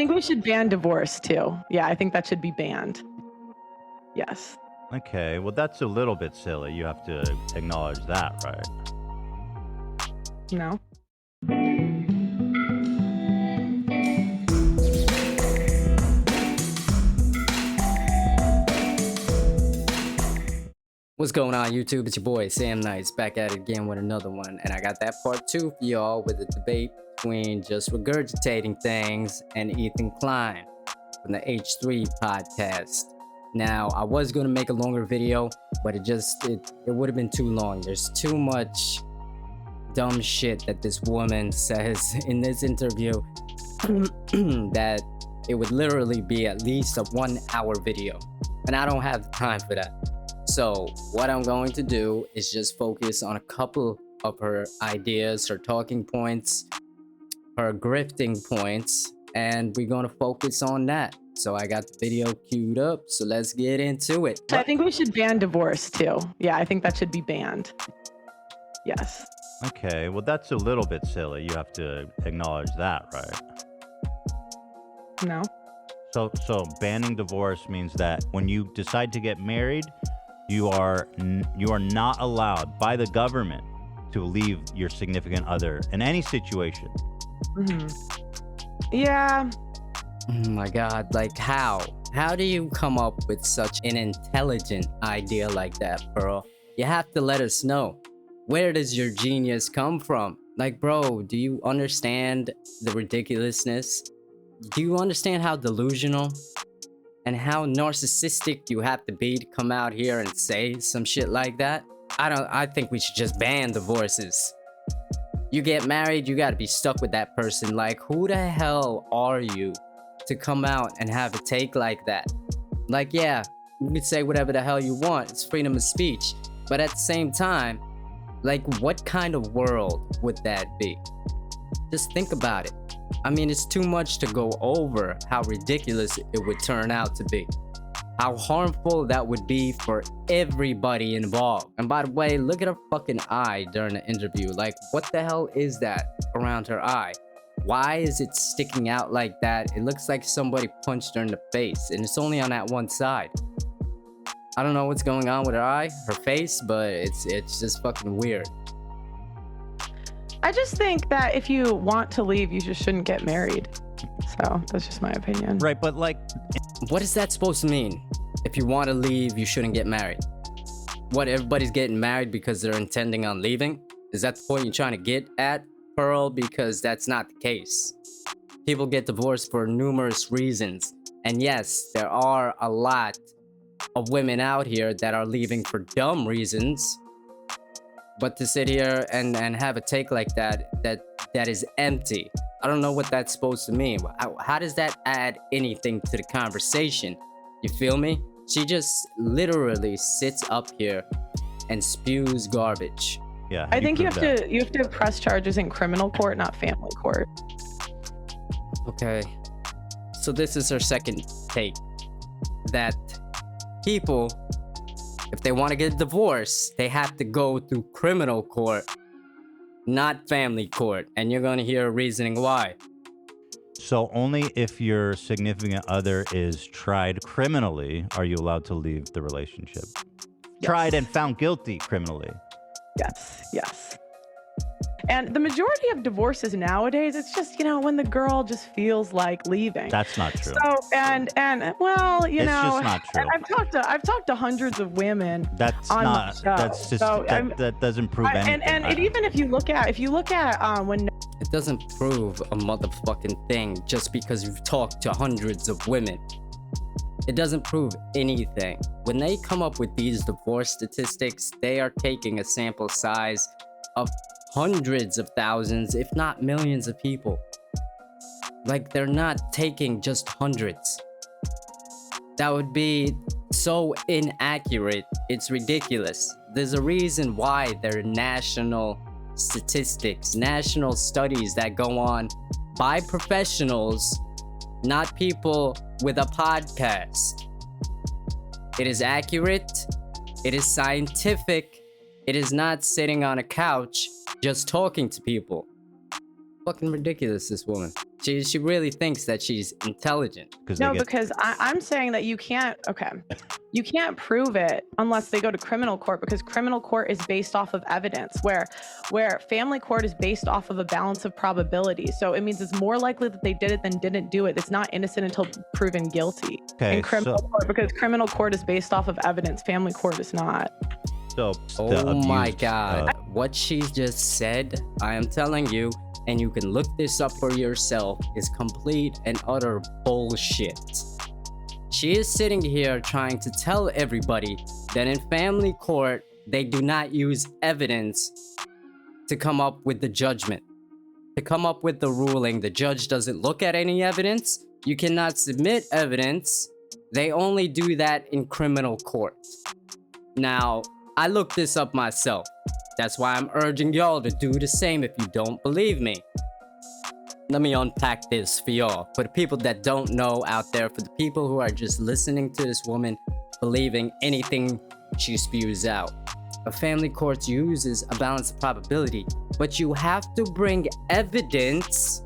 think we should ban divorce too. Yeah, I think that should be banned. Yes. Okay, well, that's a little bit silly. You have to acknowledge that, right? No. What's going on, YouTube? It's your boy Sam Knights back at it again with another one, and I got that part 2 for y'all with a debate between Just Regurgitating Things and Ethan Klein from the H3Podcast. Now, I was gonna make a longer video, but it would have been too long. There's too much dumb shit that this woman says in this interview that it would literally be at least a 1-hour video, and I don't have the time for that. So what I'm going to do is just focus on a couple of her ideas, her talking points, her grifting points, and we're going to focus on that. So I got the video queued up, so let's get into it. I think we should ban divorce too. Yeah, I think that should be banned. Yes. Okay, well, that's a little bit silly. You have to acknowledge that, right? No. So banning divorce means that when you decide to get married, you are not allowed by the government to leave your significant other in any situation. Yeah. Oh my God, like how? How do you come up with such an intelligent idea like that, Pearl? You have to let us know. Where does your genius come from? Like, bro, do you understand the ridiculousness? Do you understand how delusional and how narcissistic you have to be to come out here and say some shit like that? I think we should just ban divorces. You get married, you gotta be stuck with that person. Like, who the hell are you to come out and have a take like that? Like, yeah, you can say whatever the hell you want. It's freedom of speech. But at the same time, like, what kind of world would that be? Just think about it. I mean, it's too much to go over how ridiculous it would turn out to be. How harmful that would be for everybody involved. And by the way, look at her fucking eye during the interview. Like, what the hell is that around her eye? Why is it sticking out like that? It looks like somebody punched her in the face, and it's only on that one side. I don't know what's going on with her eye, her face, but it's just fucking weird. I just think that if you want to leave, you just shouldn't get married. So that's just my opinion. Right, but like... What is that supposed to mean? If you want to leave, you shouldn't get married. What, everybody's getting married because they're intending on leaving? Is that the point you're trying to get at, Pearl? Because that's not the case. People get divorced for numerous reasons. And yes, there are a lot of women out here that are leaving for dumb reasons. But to sit here and have a take like that is empty. I don't know what that's supposed to mean. How does that add anything to the conversation? You feel me? She just literally sits up here and spews garbage. Yeah. I think you have to press charges in criminal court, not family court. Okay. So this is her second take. That people, if they want to get a divorce, they have to go through criminal court, not family court. And you're going to hear a reasoning why. So only if your significant other is tried criminally are you allowed to leave the relationship. Yes. Tried and found guilty criminally. Yes. And the majority of divorces nowadays, it's just, when the girl just feels like leaving. That's not true. So, and well, it's just not true. I've talked to hundreds of women. That's on not. My show. That's just so, that doesn't prove anything. And even if you look at when it doesn't prove a motherfucking thing just because you've talked to hundreds of women. It doesn't prove anything. When they come up with these divorce statistics, they are taking a sample size of hundreds of thousands, if not millions of people. Like, they're not taking just hundreds. That would be so inaccurate. It's ridiculous. There's a reason why there are national statistics, national studies that go on by professionals, not people with a podcast. It is accurate. It is scientific. It is not sitting on a couch just talking to people. Fucking ridiculous, this woman. She really thinks that she's intelligent. No, because I'm saying that you can't prove it unless they go to criminal court, because criminal court is based off of evidence, where family court is based off of a balance of probability. So it means it's more likely that they did it than didn't do it. It's not innocent until proven guilty in criminal court, because criminal court is based off of evidence. Family court is not. So, oh my God. What she just said, I am telling you, and you can look this up for yourself, is complete and utter bullshit. She is sitting here trying to tell everybody that in family court, they do not use evidence to come up with the judgment, to come up with the ruling. The judge doesn't look at any evidence. You cannot submit evidence. They only do that in criminal court. Now, I looked this up myself. That's why I'm urging y'all to do the same if you don't believe me. Let me unpack this for y'all. For the people that don't know out there, for the people who are just listening to this woman, believing anything she spews out. A family court uses a balance of probability, but you have to bring evidence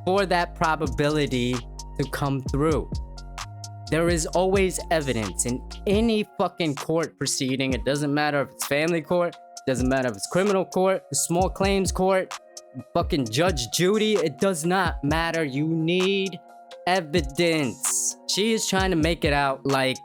for that probability to come through. There is always evidence in any fucking court proceeding. It doesn't matter if it's family court, doesn't matter if it's criminal court, the small claims court, fucking Judge Judy. It does not matter. You need evidence. She is trying to make it out like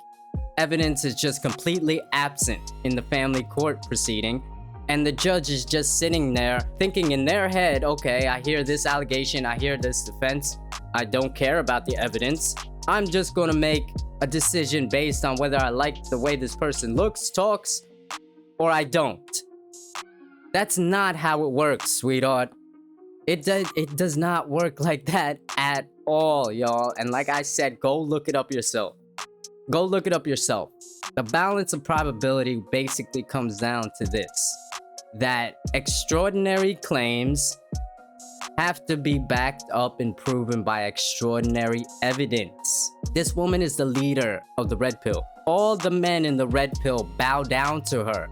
evidence is just completely absent in the family court proceeding. And the judge is just sitting there thinking in their head, okay, I hear this allegation, I hear this defense. I don't care about the evidence. I'm just gonna make a decision based on whether I like the way this person looks, talks, or I don't. That's not how it works, sweetheart. It does not work like that at all, y'all. And like I said, go look it up yourself. Go look it up yourself. The balance of probability basically comes down to this: that extraordinary claims have to be backed up and proven by extraordinary evidence. This woman is the leader of the Red Pill. All the men in the Red Pill bow down to her.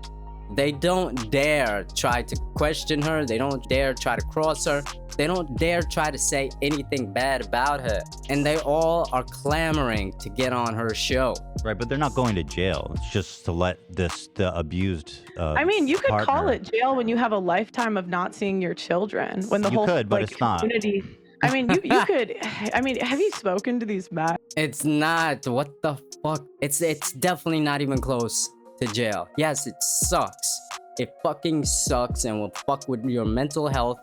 They don't dare try to question her. They don't dare try to cross her. They don't dare try to say anything bad about her. And they all are clamoring to get on her show. Right, but they're not going to jail. It's just to let the abused I mean, you could partner. call it jail when you have a lifetime of not seeing your children. When the You whole could, but it's not. community. I mean, you could. I mean, have you spoken to these men? It's not. What the fuck? It's definitely not even close to jail. Yes, it sucks. It fucking sucks and will fuck with your mental health,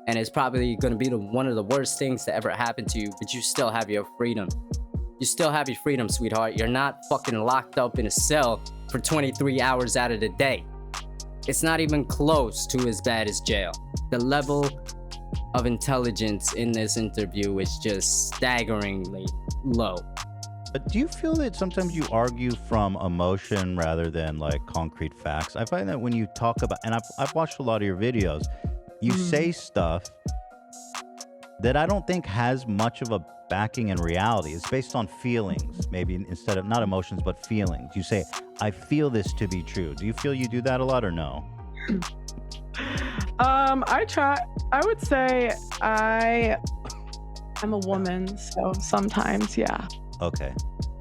and it's probably gonna be one of the worst things to ever happen to you, but you still have your freedom. You still have your freedom, sweetheart. You're not fucking locked up in a cell for 23 hours out of the day. It's not even close to as bad as jail. The level of intelligence in this interview is just staggeringly low. But do you feel that sometimes you argue from emotion rather than like concrete facts? I find that when you talk about, and I've watched a lot of your videos, you say stuff that I don't think has much of a backing in reality. It's based on feelings, maybe instead of not emotions, but feelings. You say, I feel this to be true. Do you feel you do that a lot or no? I try. I would say I'm a woman, so sometimes, yeah. Okay,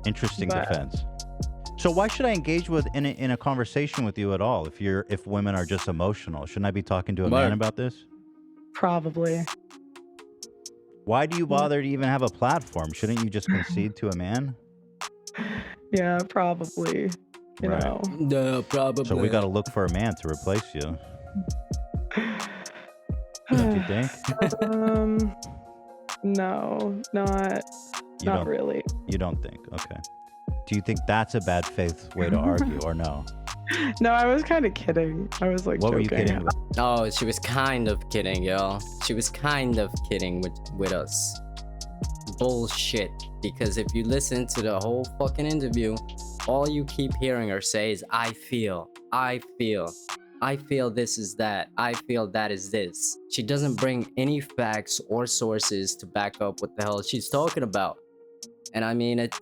interesting But- defense. So why should I engage with in a conversation with you at all if women are just emotional? Shouldn't I be talking to a man Right. about this? Probably. Why do you bother to even have a platform? Shouldn't you just concede to a man? Yeah, probably. You Right. know. No, probably. So we got to look for a man to replace you. Don't you think? No, not You not don't. really. You don't think? Okay. Do you think that's a bad faith way to argue, or no? No, I was kind of kidding. I was like, What were you joking. kidding about? Oh, she was kind of kidding, y'all. She was kind of kidding with us. Bullshit. Because if you listen to the whole fucking interview, all you keep hearing her say is, I feel this is that. I feel that is this. She doesn't bring any facts or sources to back up what the hell she's talking about. And I mean, it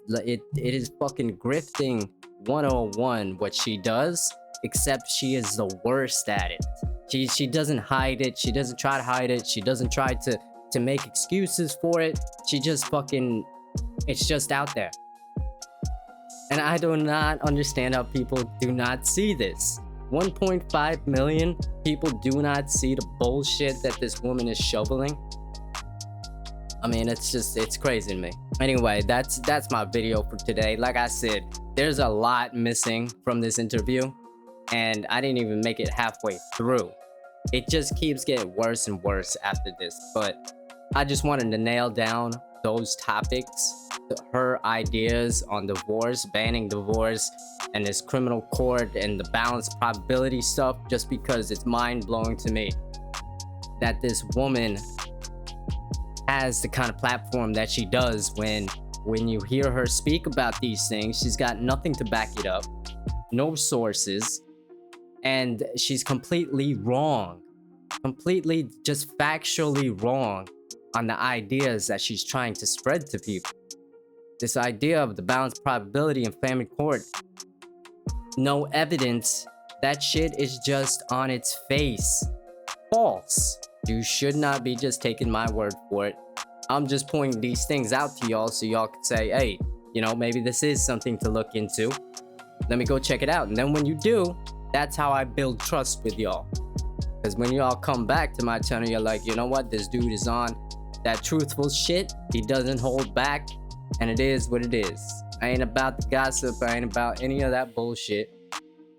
is fucking grifting 101 what she does, except she is the worst at it. She doesn't hide it. She doesn't try to hide it. She doesn't try to make excuses for it. She just fucking, it's just out there. And I do not understand how people do not see this. 1.5 million people do not see the bullshit that this woman is shoveling. I mean, it's crazy to me. Anyway, that's my video for today. Like I said, there's a lot missing from this interview, and I didn't even make it halfway through. It just keeps getting worse and worse after this. But I just wanted to nail down those topics, her ideas on divorce, banning divorce, and this criminal court and the balanced probability stuff, just because it's mind-blowing to me that this woman has the kind of platform that she does. When you hear her speak about these things, she's got nothing to back it up, no sources, and she's completely wrong, completely just factually wrong on the ideas that she's trying to spread to people. This idea of the balanced probability in family court, no evidence, that shit is just on its face false. You should not be just taking my word for it. I'm just pointing these things out to y'all so y'all can say, hey, you know, maybe this is something to look into. Let me go check it out. And then when you do, that's how I build trust with y'all. Because when y'all come back to my channel, you're like, you know what, this dude is on that truthful shit. He doesn't hold back, and it is what it is. I ain't about the gossip. I ain't about any of that bullshit.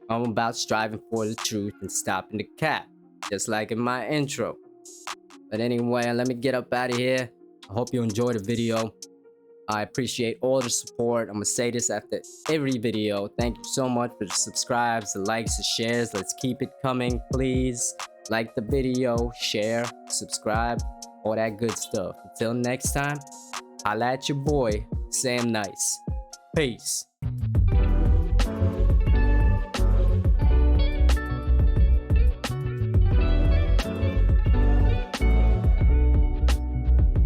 I'm about striving for the truth and stopping the cap, just like in my intro. But anyway, let me get up out of here. I hope you enjoyed the video. I appreciate all the support. I'm gonna say this after every video. Thank you so much for the subscribes, the likes, the shares. Let's keep it coming, please. Like the video, share, subscribe, all that good stuff. Until next time, holla at your boy, Sam Nice. Peace.